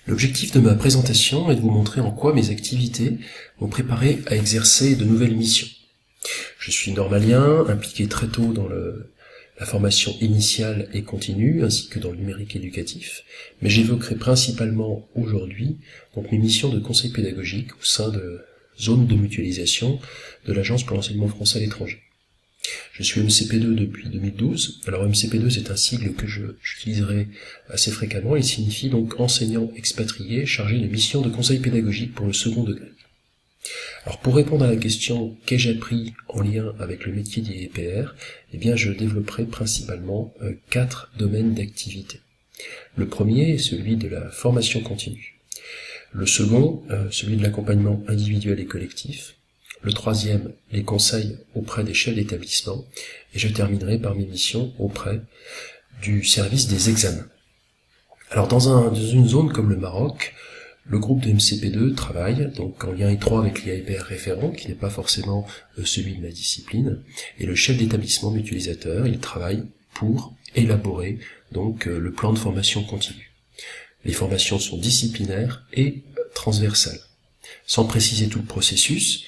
L'objectif de ma présentation est de vous montrer en quoi mes activités m'ont préparé à exercer de nouvelles missions. Je suis normalien, impliqué très tôt dans la formation initiale et continue, ainsi que dans le numérique éducatif, mais j'évoquerai principalement aujourd'hui mes missions de conseil pédagogique au sein de zones de mutualisation de l'Agence pour l'enseignement français à l'étranger. Je suis MCP2 depuis 2012. Alors MCP2, c'est un sigle que j'utiliserai assez fréquemment. Il signifie donc enseignant expatrié chargé de missions de conseil pédagogique pour le second degré. Alors pour répondre à la question « qu'ai-je appris en lien avec le métier d'IAPR ?» je développerai principalement 4 domaines d'activité. Le premier est celui de la formation continue. Le second, celui de l'accompagnement individuel et collectif. Le troisième, les conseils auprès des chefs d'établissement. Et je terminerai par mes missions auprès du service des examens. Alors dans une zone comme le Maroc, le groupe de MCP2 travaille donc en lien étroit avec l'IAPR référent, qui n'est pas forcément celui de ma discipline, et le chef d'établissement mutualisateur. Il travaille pour élaborer donc le plan de formation continue. Les formations sont disciplinaires et transversales. Sans préciser tout le processus,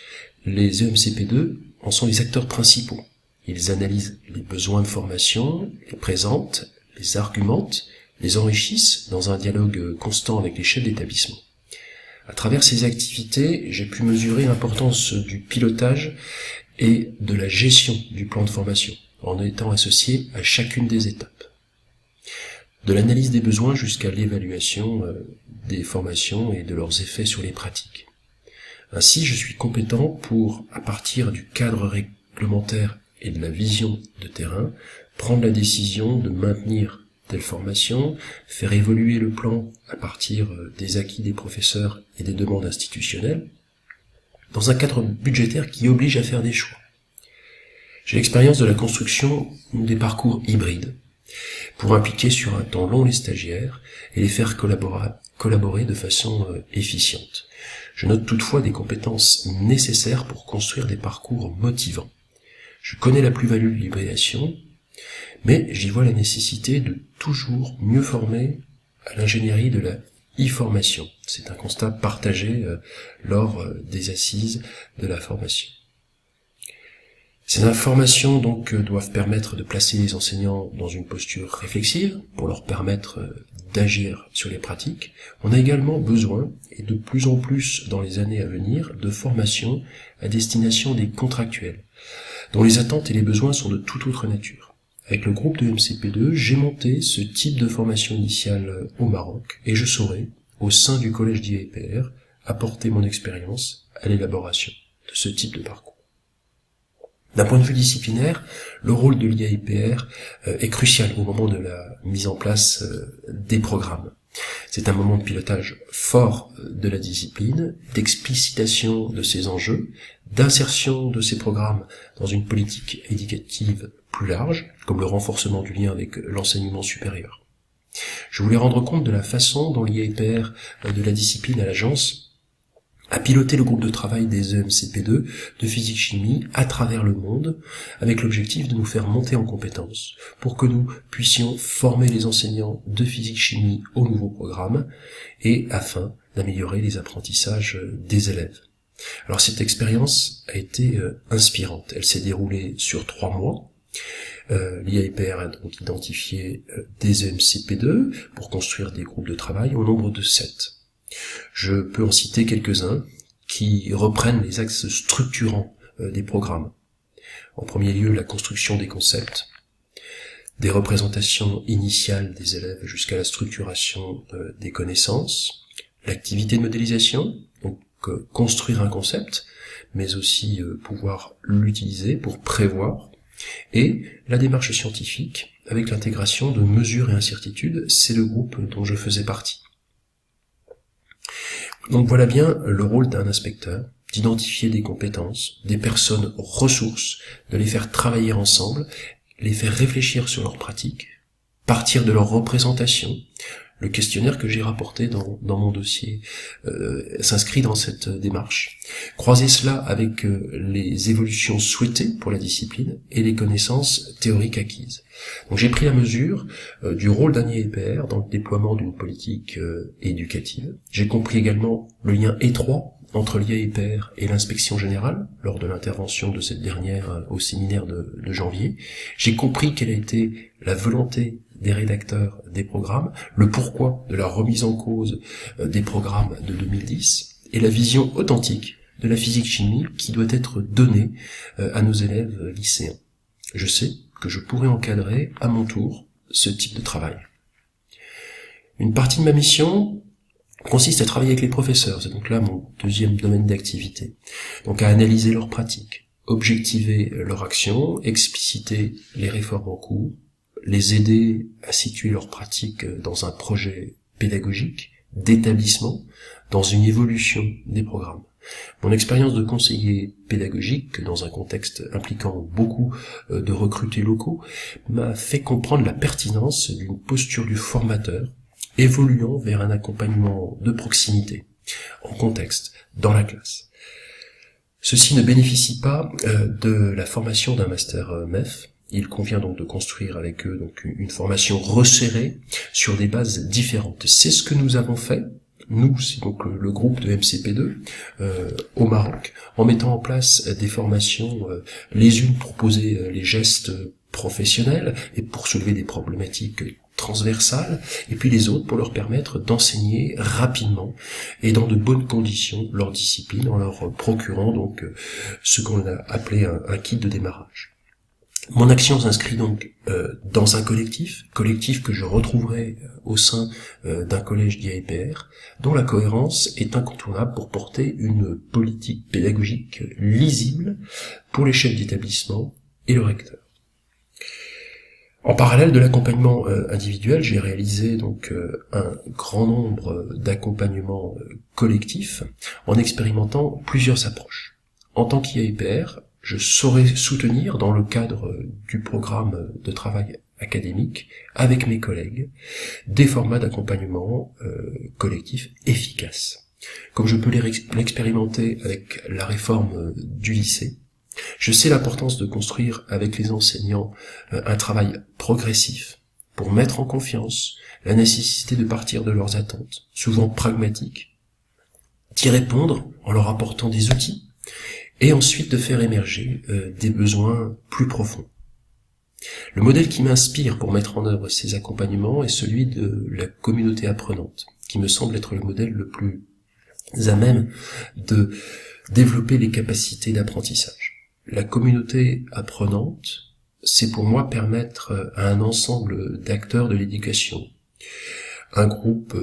les EMCP2 en sont les acteurs principaux. Ils analysent les besoins de formation, les présentent, les argumentent, les enrichissent dans un dialogue constant avec les chefs d'établissement. À travers ces activités, j'ai pu mesurer l'importance du pilotage et de la gestion du plan de formation, en étant associé à chacune des étapes. De l'analyse des besoins jusqu'à l'évaluation des formations et de leurs effets sur les pratiques. Ainsi, je suis compétent pour, à partir du cadre réglementaire et de la vision de terrain, prendre la décision de maintenir telle formation, faire évoluer le plan à partir des acquis des professeurs et des demandes institutionnelles, dans un cadre budgétaire qui oblige à faire des choix. J'ai l'expérience de la construction des parcours hybrides, pour impliquer sur un temps long les stagiaires et les faire collaborer de façon efficiente. Je note toutefois des compétences nécessaires pour construire des parcours motivants. Je connais la plus-value de l'hybridation, mais j'y vois la nécessité de toujours mieux former à l'ingénierie de la e-formation. C'est un constat partagé lors des assises de la formation. Ces informations doivent permettre de placer les enseignants dans une posture réflexive pour leur permettre d'agir sur les pratiques. On a également besoin, et de plus en plus dans les années à venir, de formations à destination des contractuels, dont les attentes et les besoins sont de toute autre nature. Avec le groupe de MCP2, j'ai monté ce type de formation initiale au Maroc, et je saurai, au sein du collège d'IAPR, apporter mon expérience à l'élaboration de ce type de parcours. D'un point de vue disciplinaire, le rôle de l'IAPR est crucial au moment de la mise en place des programmes. C'est un moment de pilotage fort de la discipline, d'explicitation de ses enjeux, d'insertion de ces programmes dans une politique éducative plus large, comme le renforcement du lien avec l'enseignement supérieur. Je voulais rendre compte de la façon dont l'IAPR de la discipline à l'agence a piloté le groupe de travail des EMCP2 de physique-chimie à travers le monde, avec l'objectif de nous faire monter en compétences, pour que nous puissions former les enseignants de physique-chimie au nouveau programme, et afin d'améliorer les apprentissages des élèves. Alors cette expérience a été inspirante. Elle s'est déroulée sur 3 mois. L'IAPR a donc identifié des EMCP2 pour construire des groupes de travail au nombre de 7. Je peux en citer quelques-uns qui reprennent les axes structurants des programmes. En premier lieu, la construction des concepts, des représentations initiales des élèves jusqu'à la structuration des connaissances, l'activité de modélisation, donc construire un concept, mais aussi pouvoir l'utiliser pour prévoir, et la démarche scientifique avec l'intégration de mesures et incertitudes, c'est le groupe dont je faisais partie. Donc voilà bien le rôle d'un inspecteur, d'identifier des compétences, des personnes ressources, de les faire travailler ensemble, les faire réfléchir sur leurs pratiques, partir de leurs représentations, Le questionnaire que j'ai rapporté dans mon dossier s'inscrit dans cette démarche. Croiser cela avec les évolutions souhaitées pour la discipline et les connaissances théoriques acquises. Donc j'ai pris la mesure du rôle d'un IEPR dans le déploiement d'une politique éducative. J'ai compris également le lien étroit entre l'IEPR et l'inspection générale lors de l'intervention de cette dernière au séminaire de janvier. J'ai compris quelle a été la volonté des rédacteurs des programmes, le pourquoi de la remise en cause des programmes de 2010 et la vision authentique de la physique-chimie qui doit être donnée à nos élèves lycéens. Je sais que je pourrais encadrer à mon tour ce type de travail. Une partie de ma mission consiste à travailler avec les professeurs, c'est donc là mon deuxième domaine d'activité. Donc à analyser leurs pratiques, objectiver leur action, expliciter les réformes en cours, les aider à situer leurs pratiques dans un projet pédagogique, d'établissement, dans une évolution des programmes. Mon expérience de conseiller pédagogique, dans un contexte impliquant beaucoup de recrutés locaux, m'a fait comprendre la pertinence d'une posture du formateur, évoluant vers un accompagnement de proximité, en contexte, dans la classe. Ceci ne bénéficie pas de la formation d'un master MEF. Il convient donc de construire avec eux donc une formation resserrée sur des bases différentes. C'est ce que nous avons fait, nous, c'est donc le groupe de MCP2 au Maroc, en mettant en place des formations, les unes pour poser les gestes professionnels et pour soulever des problématiques transversales, et puis les autres pour leur permettre d'enseigner rapidement et dans de bonnes conditions leur discipline, en leur procurant donc ce qu'on a appelé un kit de démarrage. Mon action s'inscrit donc dans un collectif que je retrouverai au sein d'un collège d'IEPR, dont la cohérence est incontournable pour porter une politique pédagogique lisible pour les chefs d'établissement et le recteur. En parallèle de l'accompagnement individuel, j'ai réalisé donc un grand nombre d'accompagnements collectifs en expérimentant plusieurs approches. En tant qu'IEPR, je saurais soutenir dans le cadre du programme de travail académique avec mes collègues des formats d'accompagnement collectif efficaces. Comme je peux l'expérimenter avec la réforme du lycée, je sais l'importance de construire avec les enseignants un travail progressif pour mettre en confiance la nécessité de partir de leurs attentes, souvent pragmatiques, d'y répondre en leur apportant des outils, et ensuite de faire émerger des besoins plus profonds. Le modèle qui m'inspire pour mettre en œuvre ces accompagnements est celui de la communauté apprenante, qui me semble être le modèle le plus à même de développer les capacités d'apprentissage. La communauté apprenante, c'est pour moi permettre à un ensemble d'acteurs de l'éducation, un groupe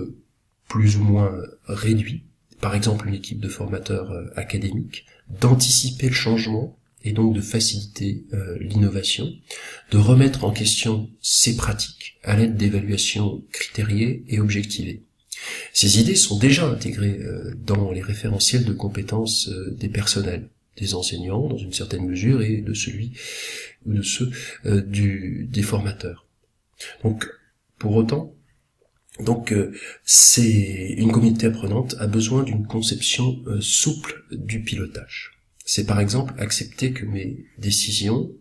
plus ou moins réduit, par exemple une équipe de formateurs académiques, d'anticiper le changement et donc de faciliter l'innovation, de remettre en question ces pratiques à l'aide d'évaluations critériées et objectivées. Ces idées sont déjà intégrées dans les référentiels de compétences des personnels, des enseignants dans une certaine mesure et de ceux des formateurs. Donc, pour autant, c'est une communauté apprenante a besoin d'une conception souple du pilotage. C'est par exemple accepter que mes décisions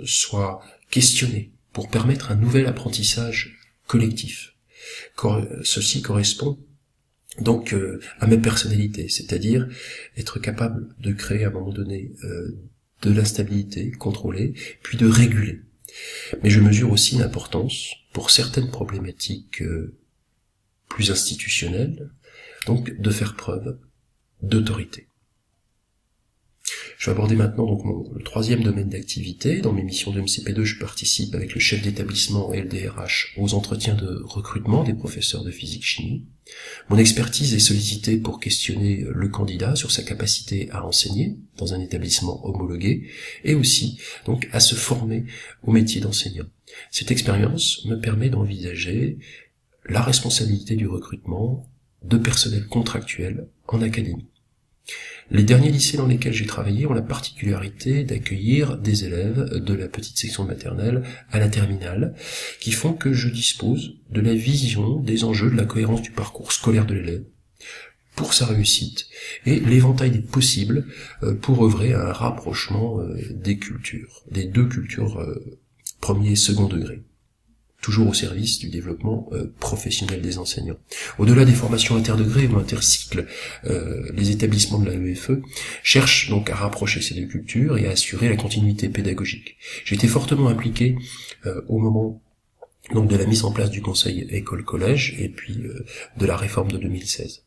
soient questionnées pour permettre un nouvel apprentissage collectif. Ceci correspond donc à ma personnalité, c'est-à-dire être capable de créer à un moment donné de l'instabilité contrôlée, puis de réguler. Mais je mesure aussi l'importance, pour certaines problématiques plus institutionnelles, donc de faire preuve d'autorité. Je vais aborder maintenant donc le troisième domaine d'activité. Dans mes missions de MCP2, je participe avec le chef d'établissement et le DRH aux entretiens de recrutement des professeurs de physique-chimie. Mon expertise est sollicitée pour questionner le candidat sur sa capacité à enseigner dans un établissement homologué et aussi donc à se former au métier d'enseignant. Cette expérience me permet d'envisager la responsabilité du recrutement de personnel contractuel en académie. Les derniers lycées dans lesquels j'ai travaillé ont la particularité d'accueillir des élèves de la petite section de maternelle à la terminale, qui font que je dispose de la vision des enjeux de la cohérence du parcours scolaire de l'élève, pour sa réussite, et l'éventail des possibles pour œuvrer à un rapprochement des cultures, des deux cultures premier et second degré, toujours au service du développement professionnel des enseignants. Au-delà des formations interdegrés ou intercycles, les établissements de l'AEFE cherchent donc à rapprocher ces deux cultures et à assurer la continuité pédagogique. J'ai été fortement impliqué au moment donc de la mise en place du conseil école-collège et puis de la réforme de 2016.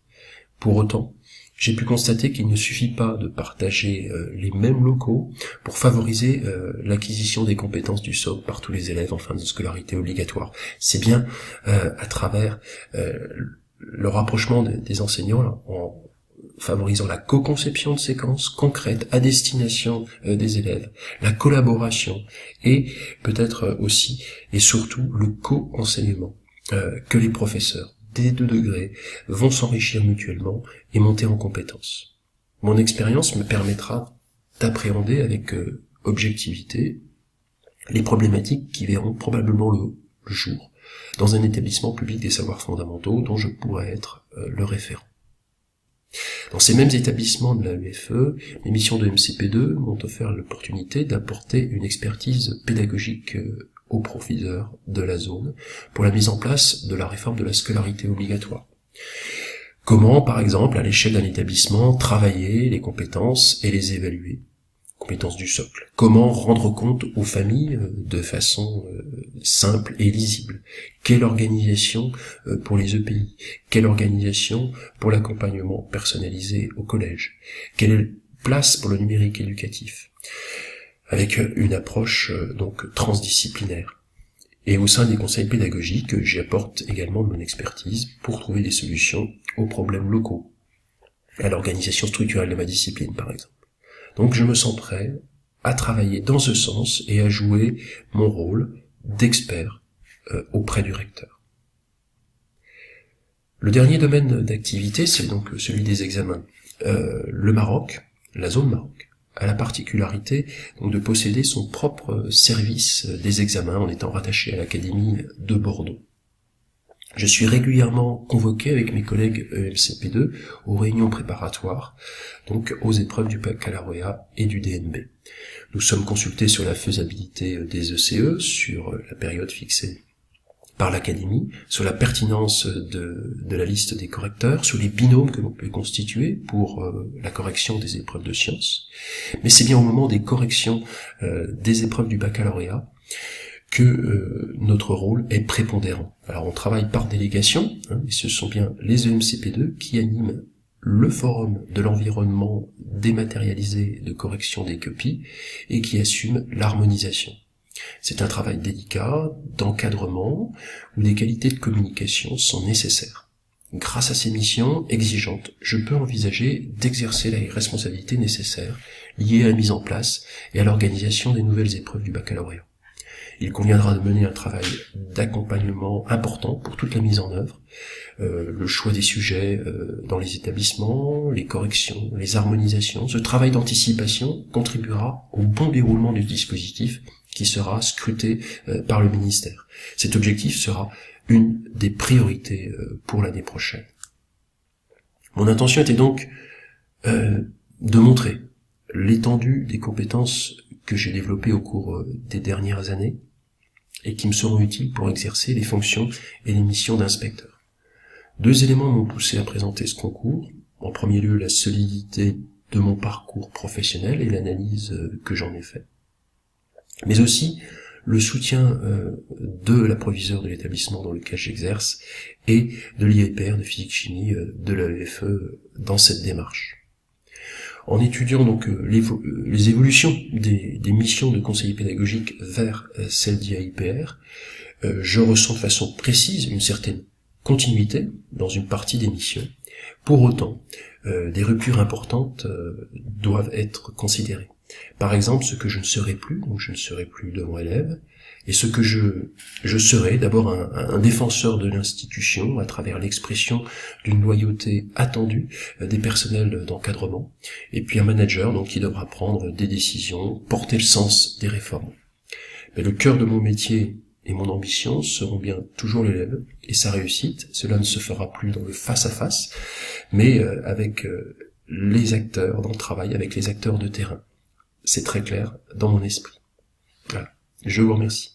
Pour autant, j'ai pu constater qu'il ne suffit pas de partager les mêmes locaux pour favoriser l'acquisition des compétences du socle par tous les élèves en fin de scolarité obligatoire. C'est bien à travers le rapprochement des enseignants, là, en favorisant la co-conception de séquences concrètes à destination des élèves, la collaboration et peut-être aussi et surtout le co-enseignement que les professeurs des deux degrés vont s'enrichir mutuellement et monter en compétences. Mon expérience me permettra d'appréhender avec objectivité les problématiques qui verront probablement le jour dans un établissement public des savoirs fondamentaux dont je pourrais être le référent. Dans ces mêmes établissements de l'AEFE, mes missions de MCP2 m'ont offert l'opportunité d'apporter une expertise pédagogique aux proviseurs de la zone pour la mise en place de la réforme de la scolarité obligatoire. Comment, par exemple, à l'échelle d'un établissement, travailler les compétences et les évaluer, compétences du socle. Comment rendre compte aux familles de façon simple et lisible. Quelle organisation pour les EPI? Quelle organisation pour l'accompagnement personnalisé au collège? Quelle place pour le numérique éducatif? Avec une approche donc transdisciplinaire. Et au sein des conseils pédagogiques, j'apporte également mon expertise pour trouver des solutions aux problèmes locaux, à l'organisation structurelle de ma discipline par exemple. Donc je me sens prêt à travailler dans ce sens et à jouer mon rôle d'expert auprès du recteur. Le dernier domaine d'activité, c'est donc celui des examens. Le Maroc, la zone Maroc, a la particularité donc de posséder son propre service des examens en étant rattaché à l'Académie de Bordeaux. Je suis régulièrement convoqué avec mes collègues EMCP2 aux réunions préparatoires, donc aux épreuves du baccalauréat et du DNB. Nous sommes consultés sur la faisabilité des ECE, sur la période fixée par l'Académie, sur la pertinence de la liste des correcteurs, sur les binômes que l'on peut constituer pour la correction des épreuves de sciences. Mais c'est bien au moment des corrections des épreuves du baccalauréat que notre rôle est prépondérant. Alors on travaille par délégation, et ce sont bien les EMCP2 qui animent le forum de l'environnement dématérialisé de correction des copies et qui assument l'harmonisation. C'est un travail délicat, d'encadrement, où des qualités de communication sont nécessaires. Grâce à ces missions exigeantes, je peux envisager d'exercer les responsabilités nécessaires liées à la mise en place et à l'organisation des nouvelles épreuves du baccalauréat. Il conviendra de mener un travail d'accompagnement important pour toute la mise en œuvre, le choix des sujets dans les établissements, les corrections, les harmonisations. Ce travail d'anticipation contribuera au bon déroulement du dispositif qui sera scruté par le ministère. Cet objectif sera une des priorités pour l'année prochaine. Mon intention était donc de montrer l'étendue des compétences que j'ai développées au cours des dernières années et qui me seront utiles pour exercer les fonctions et les missions d'inspecteur. Deux éléments m'ont poussé à présenter ce concours. En premier lieu, la solidité de mon parcours professionnel et l'analyse que j'en ai fait. Mais aussi le soutien de la proviseure de l'établissement dans lequel j'exerce et de l'IEPR de physique-chimie de l'AEFE dans cette démarche. En étudiant donc les évolutions des missions de conseiller pédagogique vers celles d'IEPR, je ressens de façon précise une certaine continuité dans une partie des missions. Pour autant, des ruptures importantes doivent être considérées. Par exemple, ce que je ne serai plus, donc je ne serai plus de mon élève, et ce que je serai, d'abord un défenseur de l'institution à travers l'expression d'une loyauté attendue des personnels d'encadrement, et puis un manager donc qui devra prendre des décisions, porter le sens des réformes. Mais le cœur de mon métier et mon ambition seront bien toujours l'élève et sa réussite. Cela ne se fera plus dans le face-à-face, mais avec les acteurs dans le travail, avec les acteurs de terrain. C'est très clair dans mon esprit. Voilà. Je vous remercie.